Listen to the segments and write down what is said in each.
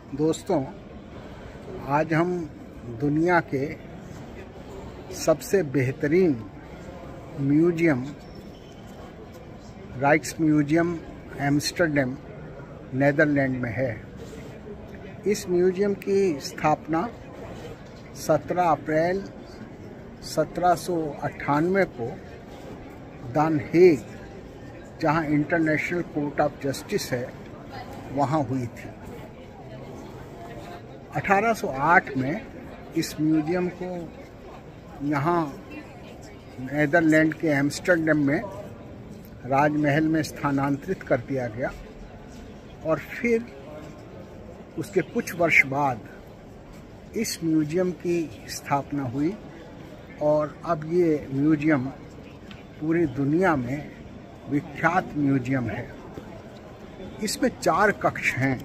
दोस्तों, आज हम दुनिया के सबसे बेहतरीन म्यूजियम राइक्स म्यूजियम एम्स्टर्डम नीदरलैंड में है। इस म्यूजियम की स्थापना 17 अप्रैल 1798 को द हेग, जहां इंटरनेशनल कोर्ट ऑफ जस्टिस है, वहां हुई थी। 1808 में इस म्यूजियम को यहाँ नीदरलैंड के एम्स्टर्डम में राजमहल में स्थानांतरित कर दिया गया और फिर उसके कुछ वर्ष बाद इस म्यूजियम की स्थापना हुई और अब ये म्यूजियम पूरी दुनिया में विख्यात म्यूजियम है। इसमें 4 कक्ष हैं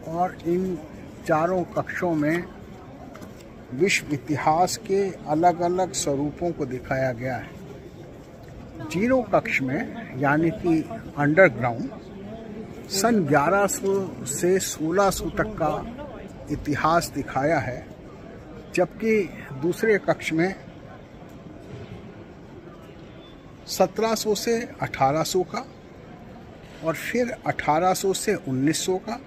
और इन चारों कक्षों में विश्व इतिहास के अलग अलग स्वरूपों को दिखाया गया है। 0 कक्ष में यानी कि अंडरग्राउंड सन 1100 से 1600 तक का इतिहास दिखाया है, जबकि दूसरे कक्ष में 1700 से 1800 का और फिर 1800 से 1900 का,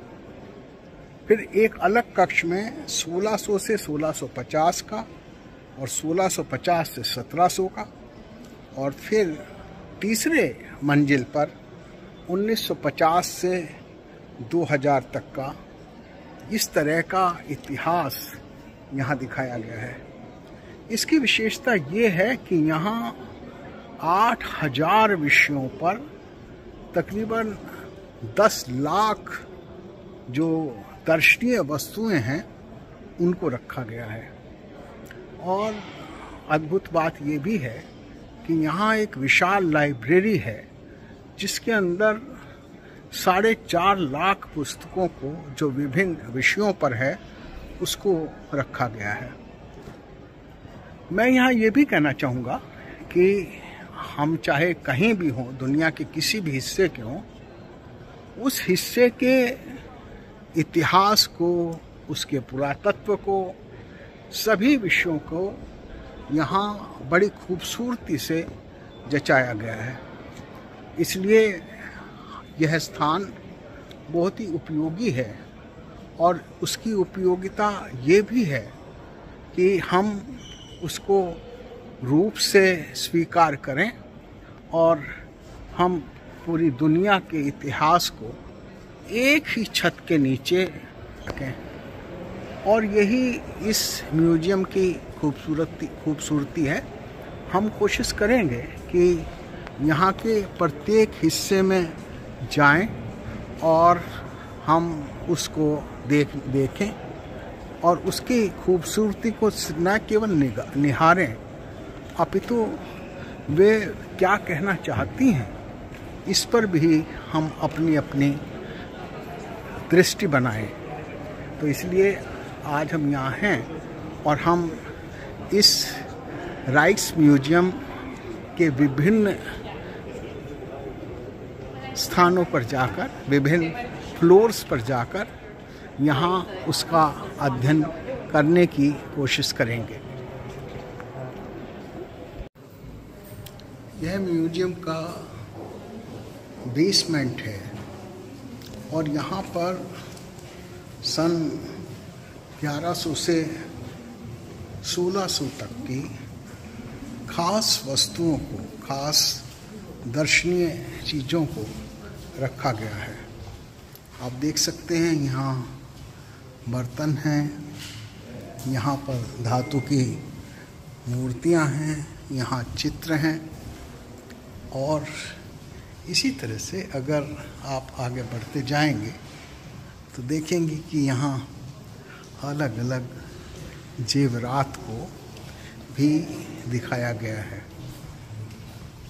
फिर एक अलग कक्ष में 1600 से 1650 का और 1650 से 1700 का, और फिर तीसरे मंजिल पर 1950 से 2000 तक का। इस तरह का इतिहास यहाँ दिखाया गया है। इसकी विशेषता ये है कि यहाँ 8000 विषयों पर तकरीबन 10 लाख जो दर्शनीय वस्तुएं हैं उनको रखा गया है। और अद्भुत बात ये भी है कि यहाँ एक विशाल लाइब्रेरी है जिसके अंदर 4.5 लाख पुस्तकों को, जो विभिन्न विषयों पर है, उसको रखा गया है। मैं यहाँ ये भी कहना चाहूँगा कि हम चाहे कहीं भी हों, दुनिया के किसी भी हिस्से के हों, उस हिस्से के इतिहास को, उसके पुरातत्व को, सभी विषयों को यहाँ बड़ी खूबसूरती से जचाया गया है। इसलिए यह स्थान बहुत ही उपयोगी है और उसकी उपयोगिता ये भी है कि हम उसको रूप से स्वीकार करें और हम पूरी दुनिया के इतिहास को एक ही छत के नीचे रखें। और यही इस म्यूजियम की खूबसूरती है। हम कोशिश करेंगे कि यहाँ के प्रत्येक हिस्से में जाएं और हम उसको देखें और उसकी खूबसूरती को न केवल निहारें, अपितु वे क्या कहना चाहती हैं इस पर भी हम अपनी दृष्टि बनाएं। तो इसलिए आज हम यहाँ हैं और हम इस राइक्स म्यूजियम के विभिन्न स्थानों पर जाकर, विभिन्न फ्लोर्स पर जाकर यहाँ उसका अध्ययन करने की कोशिश करेंगे। यह म्यूजियम का बेसमेंट है और यहाँ पर सन 1100 से 1600 तक की खास वस्तुओं को, खास दर्शनीय चीज़ों को रखा गया है। आप देख सकते हैं यहाँ बर्तन हैं, यहाँ पर धातु की मूर्तियाँ हैं, यहाँ चित्र हैं। और इसी तरह से अगर आप आगे बढ़ते जाएंगे तो देखेंगे कि यहाँ अलग अलग जेवरात को भी दिखाया गया है।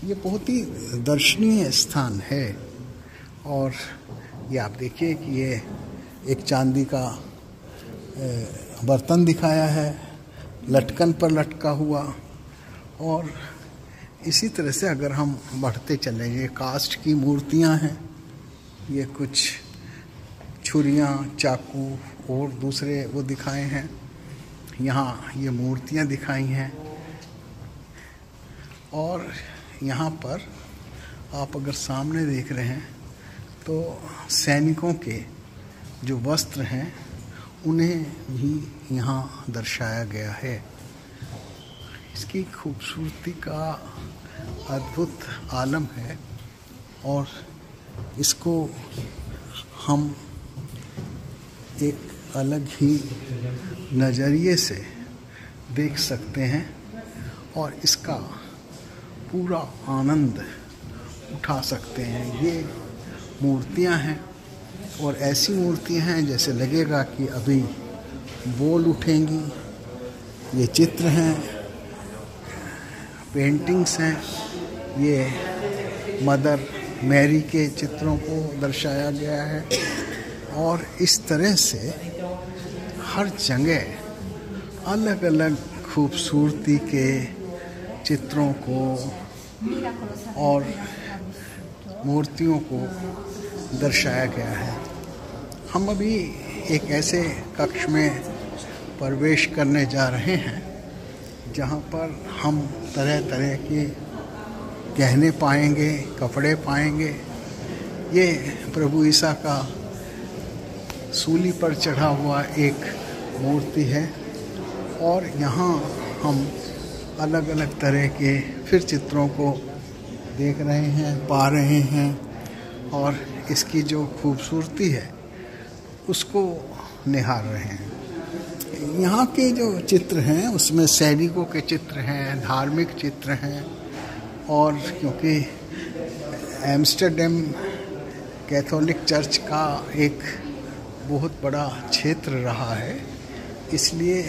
ये बहुत ही दर्शनीय स्थान है। और ये आप देखिए कि ये एक चांदी का बर्तन दिखाया है, लटकन पर लटका हुआ। और इसी तरह से अगर हम बढ़ते चलें, ये कास्ट की मूर्तियां हैं, ये कुछ छुरियाँ, चाकू और दूसरे वो दिखाए हैं। यहाँ ये मूर्तियाँ दिखाई हैं और यहाँ पर आप अगर सामने देख रहे हैं तो सैनिकों के जो वस्त्र हैं उन्हें भी यहाँ दर्शाया गया है। इसकी खूबसूरती का अद्भुत आलम है और इसको हम एक अलग ही नज़रिए से देख सकते हैं और इसका पूरा आनंद उठा सकते हैं। ये मूर्तियां हैं और ऐसी मूर्तियां हैं जैसे लगेगा कि अभी बोल उठेंगी। ये चित्र हैं, पेंटिंग्स हैं, ये मदर मैरी के चित्रों को दर्शाया गया है और इस तरह से हर जगह अलग अलग खूबसूरती के चित्रों को और मूर्तियों को दर्शाया गया है। हम अभी एक ऐसे कक्ष में प्रवेश करने जा रहे हैं जहाँ पर हम तरह तरह के गहने पाएंगे, कपड़े पाएंगे। ये प्रभु ईसा का सूली पर चढ़ा हुआ एक मूर्ति है और यहाँ हम अलग अलग तरह के फिर चित्रों को देख रहे हैं, पा रहे हैं और इसकी जो खूबसूरती है उसको निहार रहे हैं। यहाँ के जो चित्र हैं उसमें सैनिकों के चित्र हैं, धार्मिक चित्र हैं और क्योंकि एम्स्टर्डम कैथोलिक चर्च का एक बहुत बड़ा क्षेत्र रहा है, इसलिए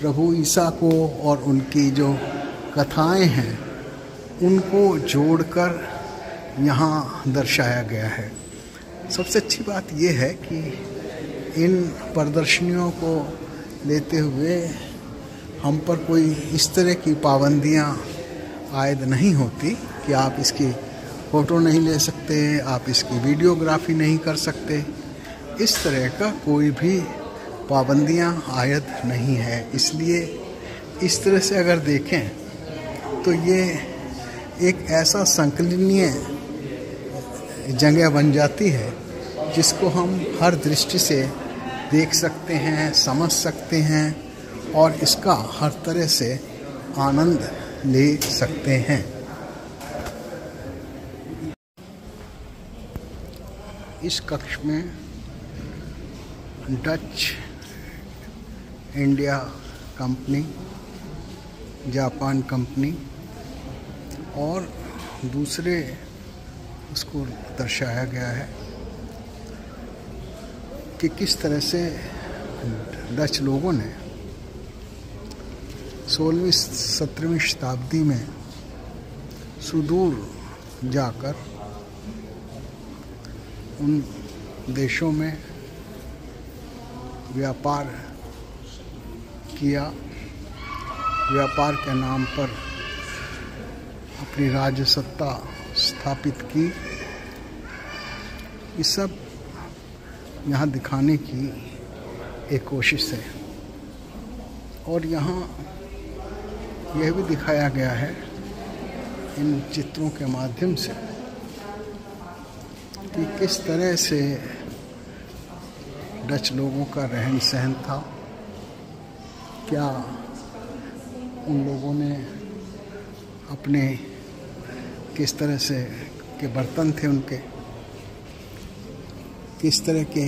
प्रभु ईसा को और उनकी जो कथाएं हैं उनको जोड़कर यहाँ दर्शाया गया है। सबसे अच्छी बात यह है कि इन प्रदर्शनियों को लेते हुए हम पर कोई इस तरह की पाबंदियाँ आयद नहीं होती कि आप इसकी फ़ोटो नहीं ले सकते, आप इसकी वीडियोग्राफी नहीं कर सकते। इस तरह का कोई भी पाबंदियाँ आयद नहीं है। इसलिए इस तरह से अगर देखें तो ये एक ऐसा संकलनीय जगह बन जाती है जिसको हम हर दृष्टि से देख सकते हैं, समझ सकते हैं और इसका हर तरह से आनंद ले सकते हैं। इस कक्ष में Dutch India company, Japan company और दूसरे उसको दर्शाया गया है कि किस तरह से डच लोगों ने 16वीं-17वीं शताब्दी में सुदूर जाकर उन देशों में व्यापार किया, व्यापार के नाम पर अपनी राज्य सत्ता स्थापित की। ये सब यहाँ दिखाने की एक कोशिश है और यहाँ यह भी दिखाया गया है इन चित्रों के माध्यम से कि किस तरह से डच लोगों का रहन सहन था, क्या उन लोगों ने अपने किस तरह से के बर्तन थे उनके, किस तरह के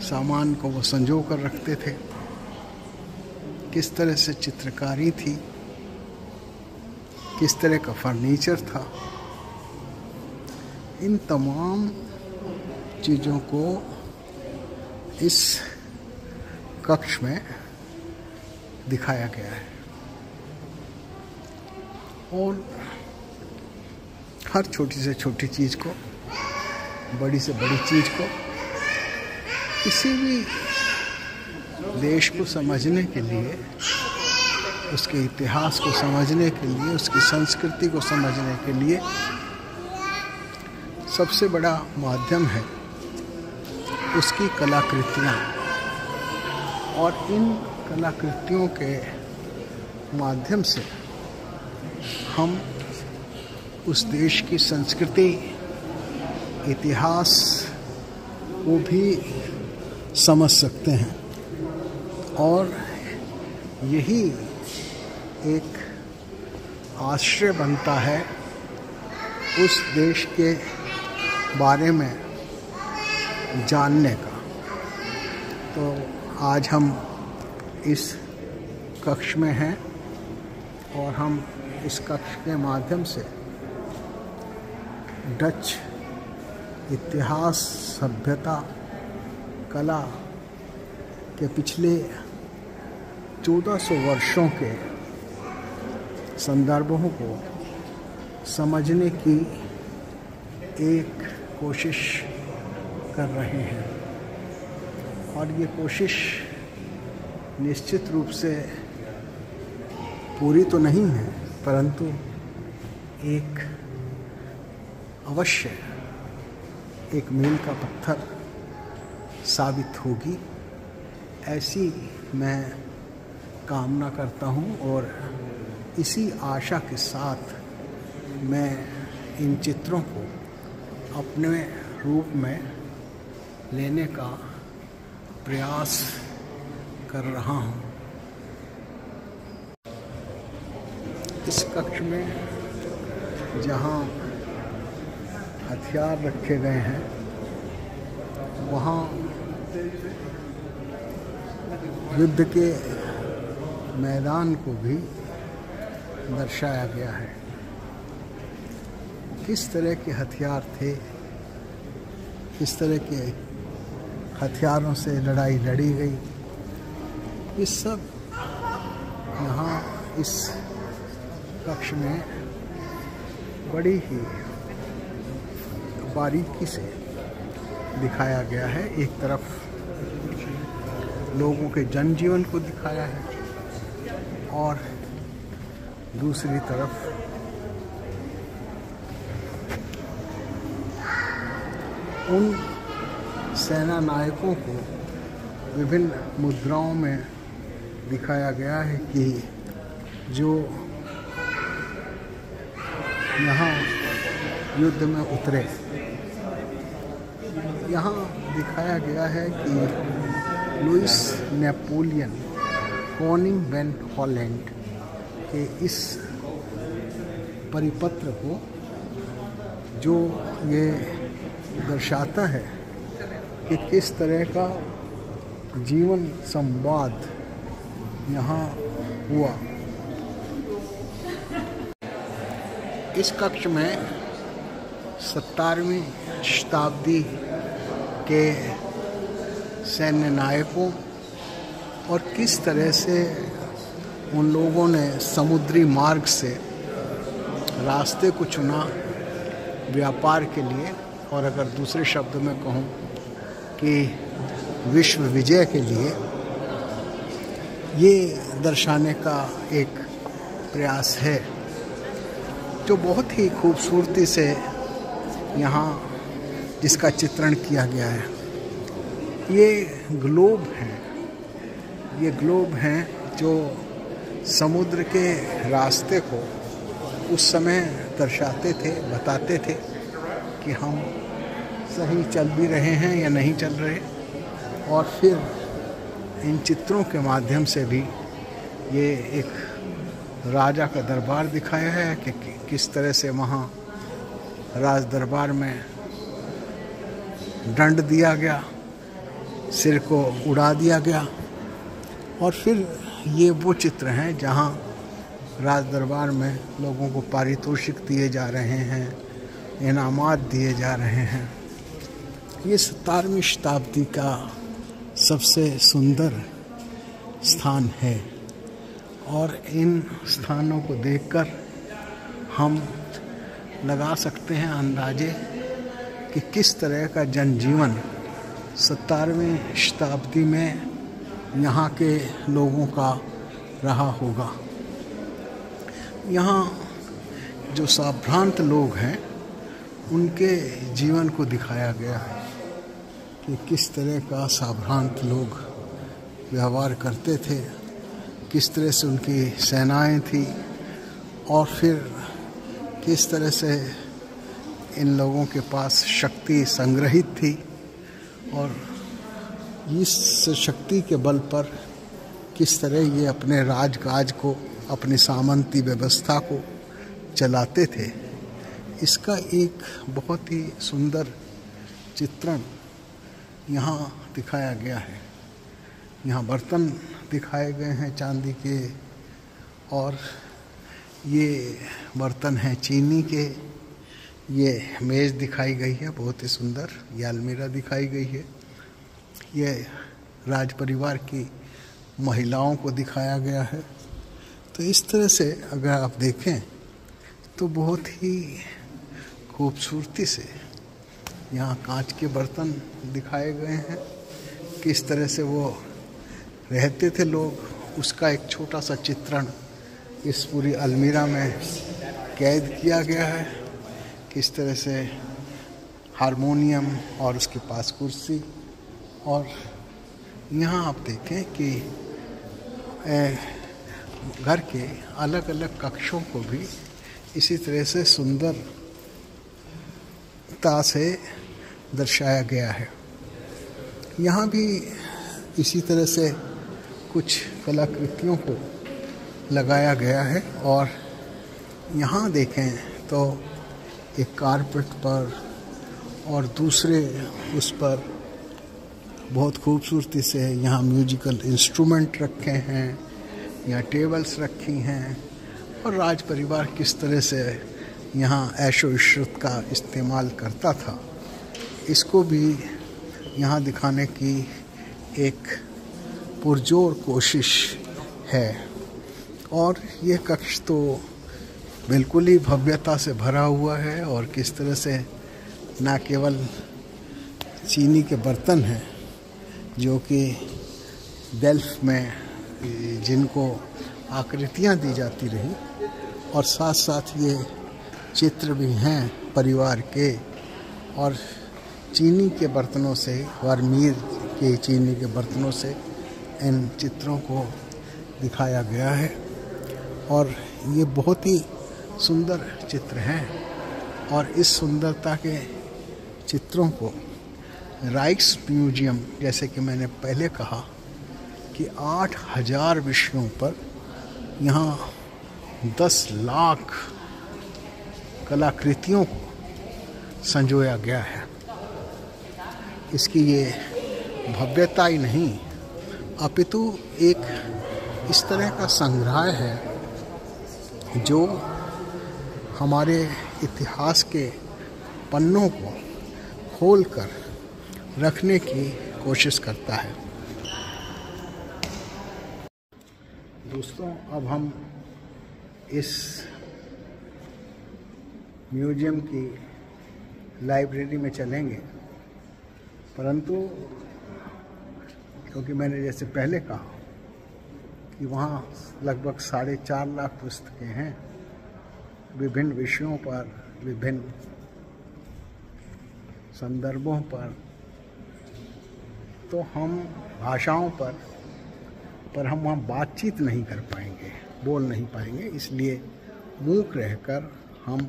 सामान को वो संजो कर रखते थे, किस तरह से चित्रकारी थी, किस तरह का फर्नीचर था। इन तमाम चीज़ों को इस कक्ष में दिखाया गया है और हर छोटी से छोटी चीज़ को, बड़ी से बड़ी चीज़ को, किसी भी देश को समझने के लिए, उसके इतिहास को समझने के लिए, उसकी संस्कृति को समझने के लिए सबसे बड़ा माध्यम है उसकी कलाकृतियाँ, और इन कलाकृतियों के माध्यम से हम उस देश की संस्कृति, इतिहास को भी समझ सकते हैं। और यही एक आश्रय बनता है उस देश के बारे में जानने का। तो आज हम इस कक्ष में हैं और हम इस कक्ष के माध्यम से डच इतिहास, सभ्यता, कला के पिछले 1400 वर्षों के संदर्भों को समझने की एक कोशिश कर रहे हैं। और ये कोशिश निश्चित रूप से पूरी तो नहीं है, परंतु एक अवश्य एक मील का पत्थर साबित होगी, ऐसी मैं कामना करता हूँ। और इसी आशा के साथ मैं इन चित्रों को अपने रूप में लेने का प्रयास कर रहा हूँ। इस कक्ष में जहाँ हथियार रखे गए हैं, वहाँ युद्ध के मैदान को भी दर्शाया गया है। किस तरह के हथियार थे, किस तरह के हथियारों से लड़ाई लड़ी गई, ये सब यहाँ इस कक्ष में बड़ी ही बारीकी से दिखाया गया है। एक तरफ लोगों के जनजीवन को दिखाया है और दूसरी तरफ उन सेना नायकों को विभिन्न मुद्राओं में दिखाया गया है कि जो यहाँ युद्ध में उतरे। यहाँ दिखाया गया है कि Louis Napoleon Koning van Holland के इस परिपत्र को, जो ये दर्शाता है कि किस तरह का जीवन संवाद यहाँ हुआ। इस कक्ष में 17वीं शताब्दी के सैन्य नायकों और किस तरह से उन लोगों ने समुद्री मार्ग से रास्ते को चुना व्यापार के लिए, और अगर दूसरे शब्द में कहूँ कि विश्व विजय के लिए, ये दर्शाने का एक प्रयास है जो बहुत ही खूबसूरती से यहाँ जिसका चित्रण किया गया है। ये ग्लोब हैं, ये ग्लोब हैं जो समुद्र के रास्ते को उस समय दर्शाते थे, बताते थे कि हम सही चल भी रहे हैं या नहीं चल रहे। और फिर इन चित्रों के माध्यम से भी ये एक राजा का दरबार दिखाया है कि किस तरह से वहाँ राज दरबार में दंड दिया गया, सिर को उड़ा दिया गया। और फिर ये वो चित्र हैं जहाँ राज दरबार में लोगों को पारितोषिक दिए जा रहे हैं, इनामात दिए जा रहे हैं। ये 17वीं शताब्दी का सबसे सुंदर स्थान है और इन स्थानों को देखकर हम लगा सकते हैं अंदाजे कि किस तरह का जनजीवन 17वीं शताब्दी में यहाँ के लोगों का रहा होगा। यहाँ जो संभ्रांत लोग हैं उनके जीवन को दिखाया गया है कि किस तरह का साभ्रांत लोग व्यवहार करते थे, किस तरह से उनकी सेनाएं थी और फिर किस तरह से इन लोगों के पास शक्ति संग्रहित थी और इस शक्ति के बल पर किस तरह ये अपने राजकाज को, अपनी सामंती व्यवस्था को चलाते थे। इसका एक बहुत ही सुंदर चित्रण यहाँ दिखाया गया है। यहाँ बर्तन दिखाए गए हैं चांदी के और ये बर्तन हैं चीनी के। ये मेज़ दिखाई गई है बहुत ही सुंदर, ये अलमीरा दिखाई गई है। ये राज परिवार की महिलाओं को दिखाया गया है। तो इस तरह से अगर आप देखें तो बहुत ही खूबसूरती से यहाँ कांच के बर्तन दिखाए गए हैं। किस तरह से वो रहते थे लोग, उसका एक छोटा सा चित्रण इस पूरी अलमीरा में कैद किया गया है। किस तरह से हारमोनियम और उसके पास कुर्सी, और यहाँ आप देखें कि घर के अलग अलग कक्षों को भी इसी तरह से सुंदरता से दर्शाया गया है। यहाँ भी इसी तरह से कुछ कलाकृतियों को लगाया गया है और यहाँ देखें तो एक कारपेट पर और दूसरे उस पर बहुत खूबसूरती से यहाँ म्यूजिकल इंस्ट्रूमेंट रखे हैं, यहाँ टेबल्स रखी हैं और राज परिवार किस तरह से यहाँ ऐशो इशरत का इस्तेमाल करता था, इसको भी यहाँ दिखाने की एक पुरजोर कोशिश है। और ये कक्ष तो बिल्कुल ही भव्यता से भरा हुआ है और किस तरह से न केवल चीनी के बर्तन हैं जो कि डेल्फ में जिनको आकृतियाँ दी जाती रही, और साथ साथ ये चित्र भी हैं परिवार के, और चीनी के बर्तनों से, वर्मीर के चीनी के बर्तनों से इन चित्रों को दिखाया गया है। और ये बहुत ही सुंदर चित्र हैं और इस सुंदरता के चित्रों को राइक्स म्यूजियम, जैसे कि मैंने पहले कहा कि 8000 विषयों पर यहाँ 10 लाख कलाकृतियों को संजोया गया है। इसकी ये भव्यता ही नहीं अपितु एक इस तरह का संग्रह है जो हमारे इतिहास के पन्नों को खोलकर रखने की कोशिश करता है। दोस्तों, अब हम इस म्यूजियम की लाइब्रेरी में चलेंगे, परंतु क्योंकि मैंने जैसे पहले कहा कि वहाँ लगभग 4.5 लाख पुस्तकें हैं विभिन्न विषयों पर, विभिन्न संदर्भों पर, तो हम भाषाओं पर हम वहाँ बातचीत नहीं कर पाएंगे, बोल नहीं पाएंगे। इसलिए मूक रहकर हम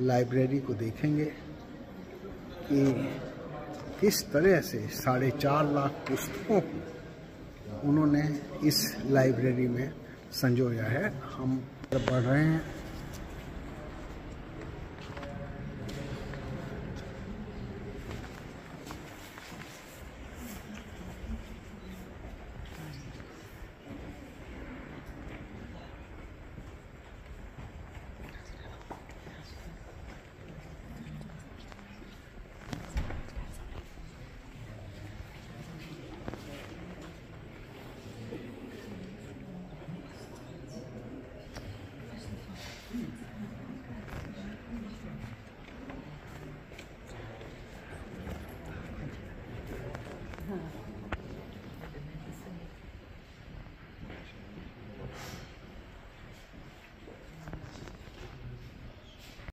लाइब्रेरी को देखेंगे कि किस तरह से 4.5 लाख पुस्तकों को उन्होंने इस लाइब्रेरी में संजोया है। हम पढ़ रहे हैं